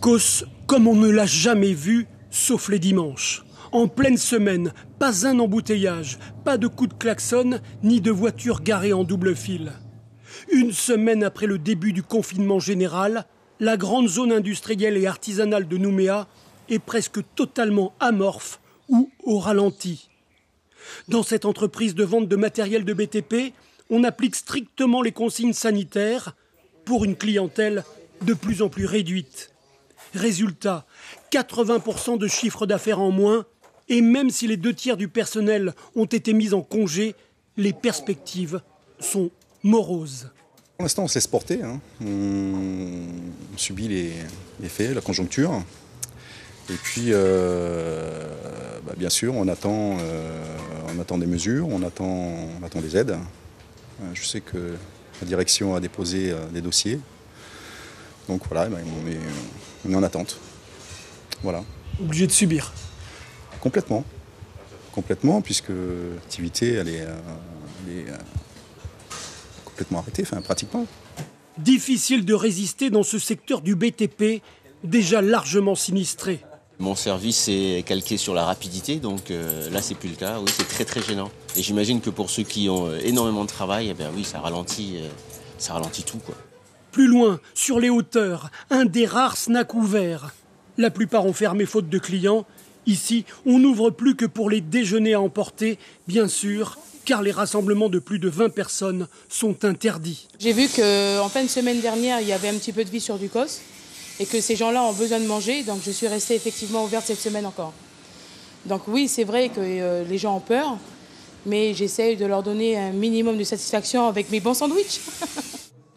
Causse comme on ne l'a jamais vu, sauf les dimanches. En pleine semaine, pas un embouteillage, pas de coups de klaxon, ni de voitures garées en double fil. Une semaine après le début du confinement général, la grande zone industrielle et artisanale de Nouméa est presque totalement amorphe ou au ralenti. Dans cette entreprise de vente de matériel de BTP, on applique strictement les consignes sanitaires pour une clientèle de plus en plus réduite. Résultat, 80% de chiffre d'affaires en moins, et même si les 2/3 du personnel ont été mis en congé, les perspectives sont moroses. Pour l'instant, on se laisse porter. On subit les faits, la conjoncture. Et puis, bien sûr, on attend des mesures, on attend des aides. Je sais que la direction a déposé des dossiers. Donc voilà, on est en attente. Voilà. Obligé de subir. Complètement, puisque l'activité, elle est complètement arrêtée, pratiquement. Difficile de résister dans ce secteur du BTP, déjà largement sinistré. Mon service est calqué sur la rapidité, donc là c'est plus le cas. Oui, c'est très très gênant. Et j'imagine que pour ceux qui ont énormément de travail, oui, ça ralentit tout, quoi. Plus loin, sur les hauteurs, un des rares snacks ouverts. La plupart ont fermé faute de clients. Ici, on n'ouvre plus que pour les déjeuners à emporter, bien sûr, car les rassemblements de plus de 20 personnes sont interdits. J'ai vu qu'en fin de semaine dernière, il y avait un petit peu de vie sur Ducos et que ces gens-là ont besoin de manger, donc je suis restée effectivement ouverte cette semaine encore. Donc oui, c'est vrai que les gens ont peur, mais j'essaie de leur donner un minimum de satisfaction avec mes bons sandwichs.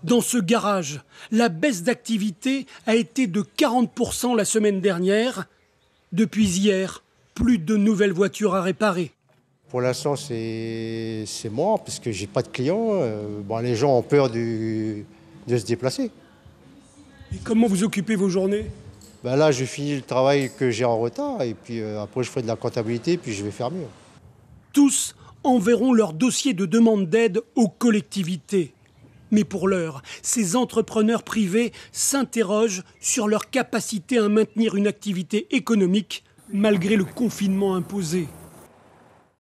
Dans ce garage, la baisse d'activité a été de 40% la semaine dernière. Depuis hier, plus de nouvelles voitures à réparer. Pour l'instant, c'est mort parce que j'ai pas de clients. Les gens ont peur de se déplacer. Et comment vous occupez vos journées ? Là, je finis le travail que j'ai en retard et puis après, je ferai de la comptabilité puis je vais faire mieux. Tous enverront leur dossier de demande d'aide aux collectivités. Mais pour l'heure, ces entrepreneurs privés s'interrogent sur leur capacité à maintenir une activité économique malgré le confinement imposé.